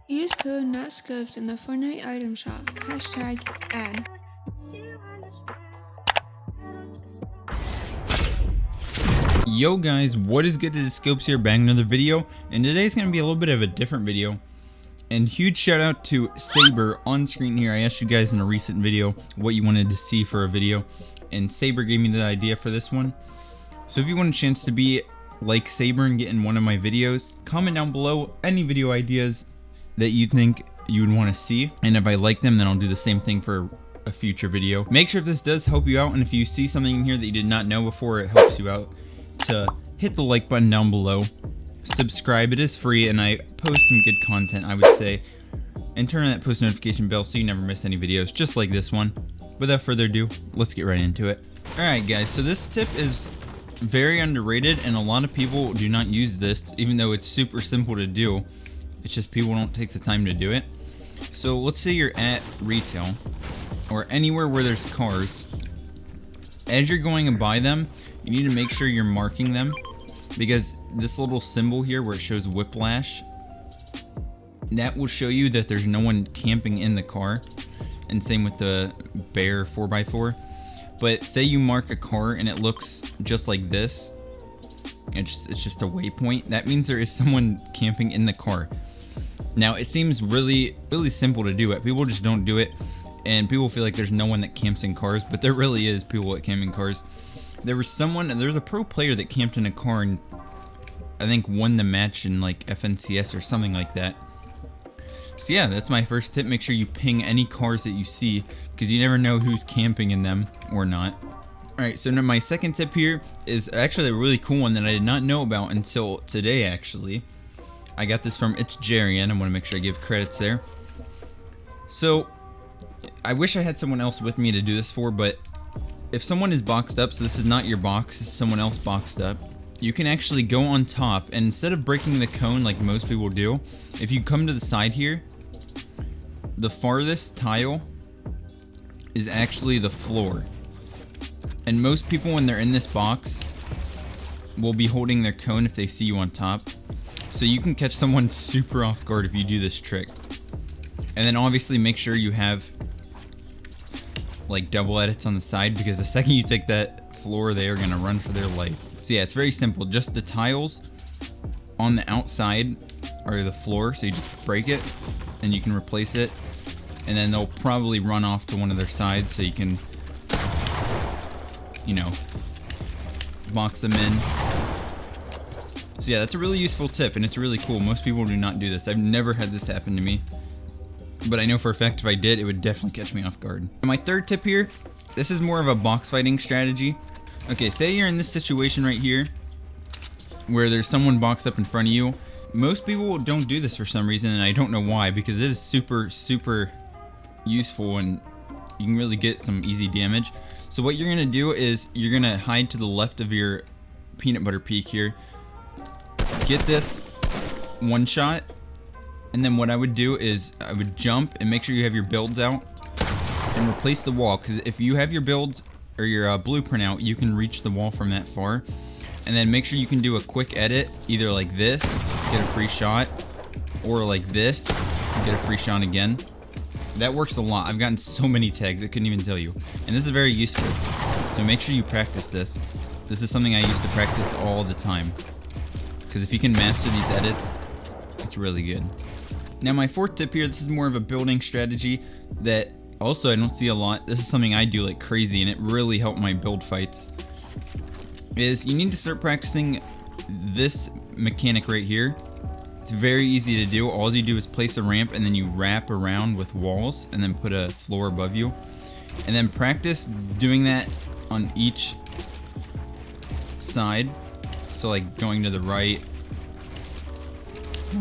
Use code NotScopez in the Fortnite item shop. #ad. Yo guys, what is good? It is Scopez here, back another video, and today's going to be a little bit of a different video. And huge shout out to Saber on screen here. I asked you guys in a recent video what you wanted to see for a video, and Saber gave me the idea for this one. So if you want a chance to be like Saber and get in one of my videos, comment down below any video ideas that you think you would want to see, and if I like them, then I'll do the same thing for a future video. Make sure if this does help you out, and if you see something in here that you did not know before, it helps you out, to hit the like button down below, subscribe, it is free, and I post some good content, I would say, and turn on that post notification bell so you never miss any videos just like this one. Without further ado, let's get right into it. Alright guys, so this tip is very underrated, and a lot of people do not use this, even though it's super simple to do. It's just people don't take the time to do it. So let's say you're at retail, or anywhere where there's cars. As you're going to buy them, you need to make sure you're marking them, because this little symbol here where it shows whiplash, that will show you that there's no one camping in the car. And same with the bear 4x4. But say you mark a car and it looks just like this, it's just a waypoint, that means there is someone camping in the car. Now it seems really simple to do it, people just don't do it, and people feel like there's no one that camps in cars, but there really is people that camp in cars. There's a pro player that camped in a car and I think won the match in like FNCS or something like that. So yeah, that's my first tip. Make sure you ping any cars that you see, because you never know who's camping in them or not. Alright, so now my second tip here is actually a really cool one that I did not know about until today actually. I got this from It's Jerry, and I want to make sure I give credits there. So I wish I had someone else with me to do this for, but if someone is boxed up, so this is not your box, this is someone else boxed up, you can actually go on top, and instead of breaking the cone like most people do, if you come to the side here, the farthest tile is actually the floor. And most people, when they're in this box, will be holding their cone if they see you on top. So you can catch someone super off guard if you do this trick. And then obviously make sure you have like double edits on the side, because the second you take that floor, they are gonna run for their life. So yeah, it's very simple. Just the tiles on the outside are the floor, so you just break it and you can replace it, and then they'll probably run off to one of their sides, so you can, you know, box them in. So yeah, that's a really useful tip, and it's really cool. Most people do not do this. I've never had this happen to me, but I know for a fact if I did, it would definitely catch me off guard. My third tip here, this is more of a box fighting strategy. Okay, say you're in this situation right here, where there's someone boxed up in front of you. Most people don't do this for some reason, and I don't know why, because it is super useful, and you can really get some easy damage. So what you're gonna do is you're gonna hide to the left of your peanut butter peak here, get this one shot, and then what I would do is I would jump and make sure you have your builds out and replace the wall, because if you have your builds or your blueprint out, you can reach the wall from that far. And then make sure you can do a quick edit, either like this, get a free shot, or like this, get a free shot again. That works a lot. I've gotten so many tags, I couldn't even tell you. And this is very useful, so make sure you practice this. This is something I used to practice all the time, because if you can master these edits, it's really good. Now my fourth tip here, this is more of a building strategy that also I don't see a lot. This is something I do like crazy, and it really helped my build fights. Is you need to start practicing this mechanic right here. It's very easy to do. All you do is place a ramp, and then you wrap around with walls, and then put a floor above you. And then practice doing that on each side. So like going to the right,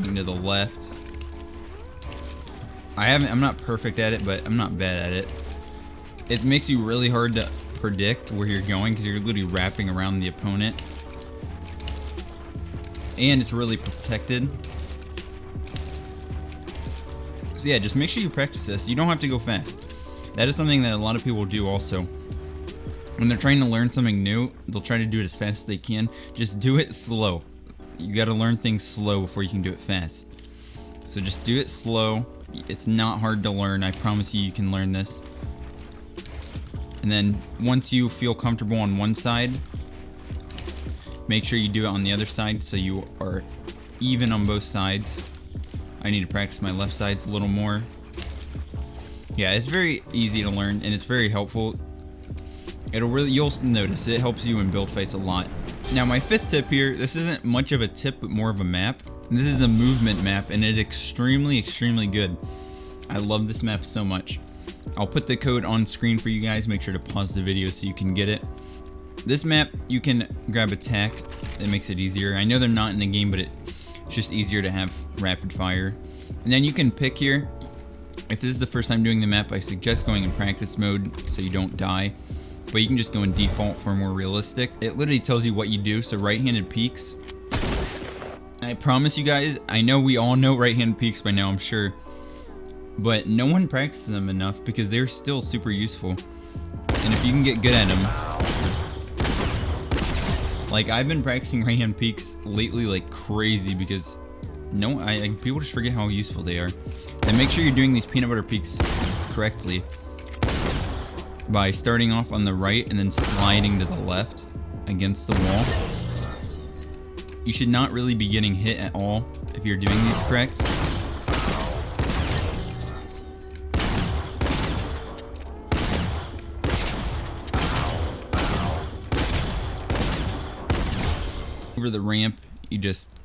going to the left. I'm not perfect at it, but I'm not bad at it. It makes you really hard to predict where you're going, because you're literally wrapping around the opponent, and it's really protected. So yeah, just make sure you practice this. You don't have to go fast. That is something that a lot of people do also. When they're trying to learn something new, they'll try to do it as fast as they can. Just do it slow. You gotta learn things slow before you can do it fast. So just do it slow. It's not hard to learn. I promise you can learn this. And then once you feel comfortable on one side, make sure you do it on the other side so you are even on both sides. I need to practice my left sides a little more. Yeah, it's very easy to learn and it's very helpful. You'll notice it helps you in build fights a lot. Now my fifth tip here, this isn't much of a tip but more of a map. This is a movement map and it's extremely good. I love this map so much. I'll put the code on screen for you guys. Make sure to pause the video so you can get it. This map, you can grab attack. It makes it easier. I know they're not in the game, but it's just easier to have rapid fire. And then you can pick here. If this is the first time doing the map, I suggest going in practice mode so you don't die. But you can just go in default for more realistic. It literally tells you what you do. So right-handed peeks. I promise you guys, I know we all know right-handed peeks by now, I'm sure. But no one practices them enough because they're still super useful. And if you can get good at them. Like I've been practicing right-hand peeks lately like crazy because people just forget how useful they are. And make sure you're doing these peanut butter peeks correctly by starting off on the right and then sliding to the left against the wall. You should not really be getting hit at all if you're doing these correct. Over the ramp, you just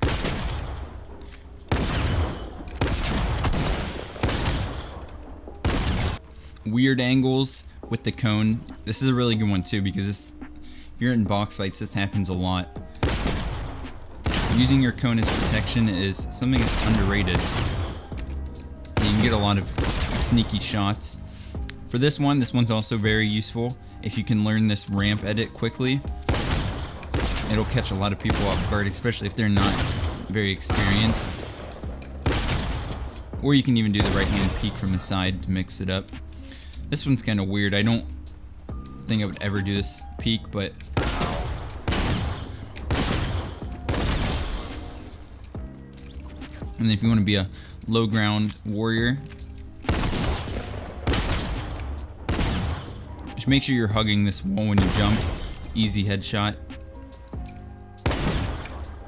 weird angles with the cone. This is a really good one too because if you're in box fights, this happens a lot. Using your cone as protection is something that's underrated. You can get a lot of sneaky shots. For this one's also very useful. If you can learn this ramp edit quickly, it'll catch a lot of people off guard, especially if they're not very experienced. Or you can even do the right-hand peek from the side to mix it up. This one's kind of weird. I don't think I would ever do this peek, but and then if you want to be a low ground warrior, just make sure you're hugging this wall when you jump. Easy headshot.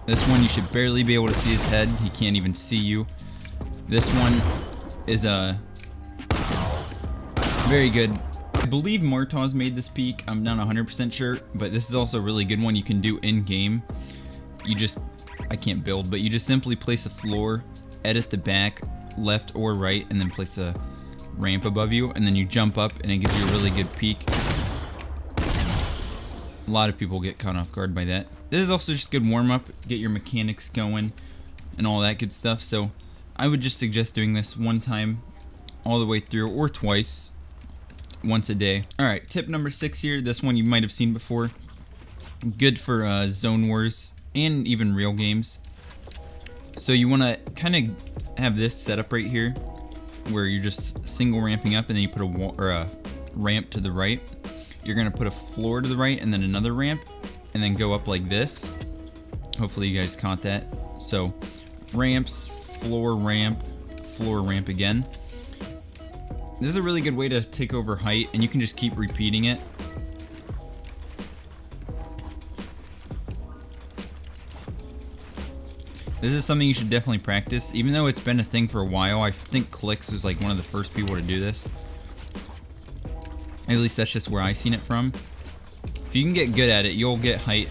This one you should barely be able to see his head. He can't even see you. This one is very good. I believe Martaz made this peek. I'm not 100% sure, but this is also a really good one you can do in game. I can't build, but you just simply place a floor, edit the back, left or right, and then place a ramp above you, and then you jump up and it gives you a really good peek. A lot of people get caught off guard by that. This is also just good warm up, get your mechanics going and all that good stuff. So I would just suggest doing this one time all the way through or twice, once a day. Alright, tip number 6 here. This one you might have seen before. Good for zone wars and even real games. So you want to kind of have this set up right here where you're just single ramping up and then you put a ramp to the right. You're going to put a floor to the right and then another ramp and then go up like this. Hopefully you guys caught that. So ramps, floor ramp again. This is a really good way to take over height and you can just keep repeating it. This is something you should definitely practice, even though it's been a thing for a while. I think Clicks was like one of the first people to do this. At least that's just where I seen it from. If you can get good at it, you'll get height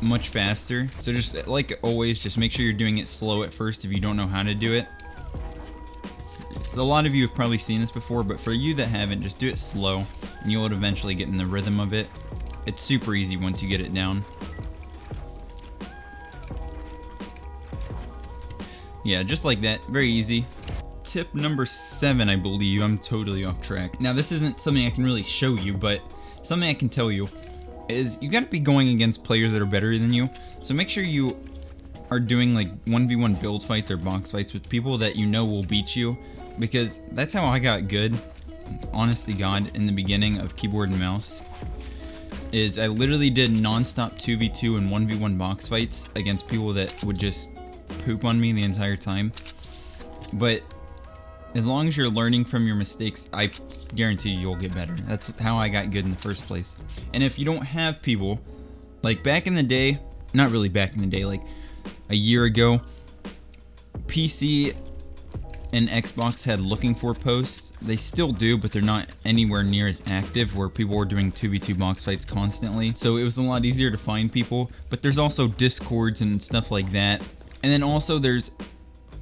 much faster. So just like always, just make sure you're doing it slow at first if you don't know how to do it. So a lot of you have probably seen this before, but for you that haven't, just do it slow and you'll eventually get in the rhythm of it. It's super easy once you get it down. Yeah, just like that, very easy. Tip number 7, I believe. I'm totally off track. Now this isn't something I can really show you, but something I can tell you is you gotta be going against players that are better than you. So make sure you are doing like 1v1 build fights or box fights with people that you know will beat you, because that's how I got good, honest to God, in the beginning of keyboard and mouse. Is I literally did non-stop 2v2 and 1v1 box fights against people that would just poop on me the entire time. but as long as you're learning from your mistakes, I guarantee you'll get better. That's how I got good in the first place. And if you don't have people, like back in the day, not really back in the day, like a year ago, PC and Xbox had looking for posts. They still do, but they're not anywhere near as active, where people were doing 2v2 box fights constantly. So it was a lot easier to find people, but there's also Discords and stuff like that. And then also there's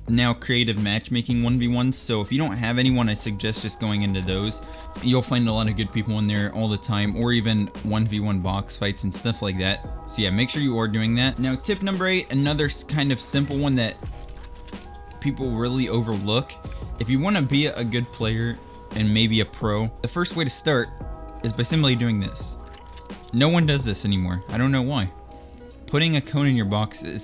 now creative matchmaking 1v1s. So if you don't have anyone, I suggest just going into those. You'll find a lot of good people in there all the time, or even 1v1 box fights and stuff like that. So yeah, make sure you are doing that. Now tip number 8, another kind of simple one that people really overlook. If you want to be a good player and maybe a pro, the first way to start is by simply doing this. No one does this anymore. I don't know why. Putting a cone in your box is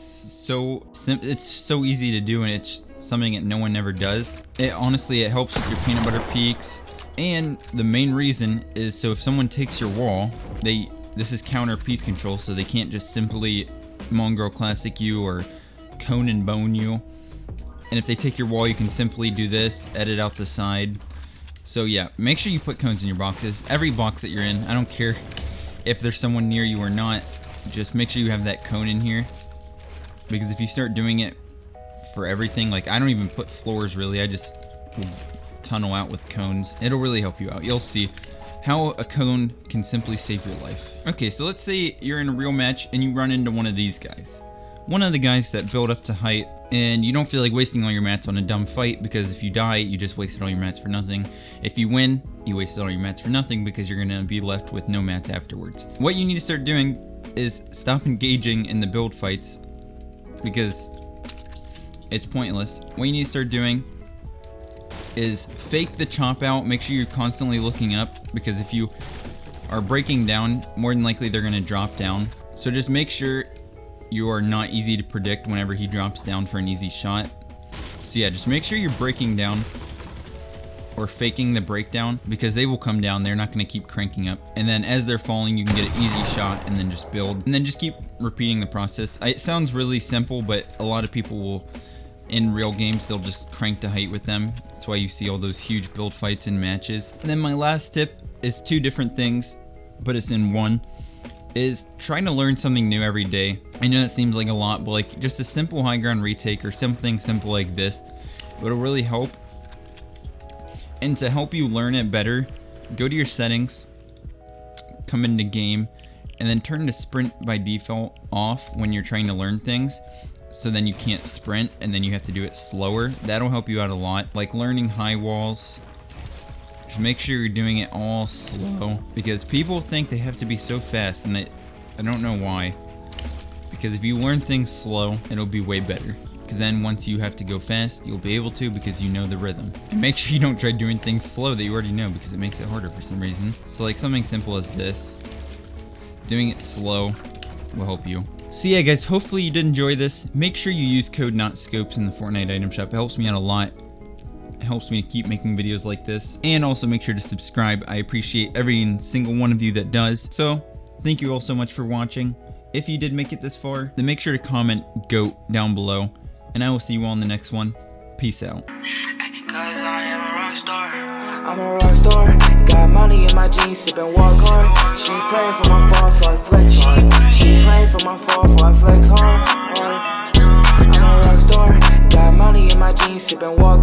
it's so easy to do, and it's something that no one ever does. Honestly, it helps with your peanut butter peaks, and the main reason is so if someone takes your wall, this is counter piece control, so they can't just simply Mongrel Classic you or cone and bone you. And if they take your wall, you can simply do this, edit out the side. So yeah, make sure you put cones in your boxes. Every box that you're in, I don't care if there's someone near you or not, just make sure you have that cone in here. Because if you start doing it for everything, like I don't even put floors really, I just tunnel out with cones. It'll really help you out. You'll see how a cone can simply save your life. Okay, so let's say you're in a real match and you run into one of these guys. One of the guys that build up to height, and you don't feel like wasting all your mats on a dumb fight, because if you die, you just wasted all your mats for nothing. If you win, you wasted all your mats for nothing, because you're gonna be left with no mats afterwards. What you need to start doing is stop engaging in the build fights, because it's pointless. What you need to start doing is fake the chop out. Make sure you're constantly looking up, because if you are breaking down, more than likely they're gonna drop down. So just make sure you are not easy to predict whenever he drops down for an easy shot. So yeah, just make sure you're breaking down or faking the breakdown, because they will come down. They're not going to keep cranking up. And then as they're falling, you can get an easy shot and then just build. And then just keep repeating the process. It sounds really simple, but a lot of people will, in real games, they'll just crank the height with them. That's why you see all those huge build fights in matches. And then my last tip is 2 different things, but it's in one. Is trying to learn something new every day. I know that seems like a lot, but like just a simple high ground retake or something simple like this, it'll really help. And to help you learn it better, go to your settings, come into game, and then turn the sprint by default off when you're trying to learn things, so then you can't sprint and then you have to do it slower. That'll help you out a lot. Like learning high walls, just make sure you're doing it all slow, because people think they have to be so fast, and I don't know why. Because if you learn things slow, it'll be way better. Because then once you have to go fast, you'll be able to, because you know the rhythm. And make sure you don't try doing things slow that you already know, because it makes it harder for some reason. So like something simple as this, doing it slow will help you. So yeah guys, hopefully you did enjoy this. Make sure you use code NotScopez in the Fortnite item shop. It helps me out a lot. It helps me to keep making videos like this. And also make sure to subscribe. I appreciate every single one of you that does. So thank you all so much for watching. If you did make it this far, then make sure to comment GOAT down below. And I will see you all in the next one. Peace out. Cause I am a rock star. I'm a rock star. Got money in my jeans, sippin' walk hard. She praying for my fall, so I flex hard. She praying for my fall, so I flex hard. I'm a rock star. Got money in my jeans, sippin' walk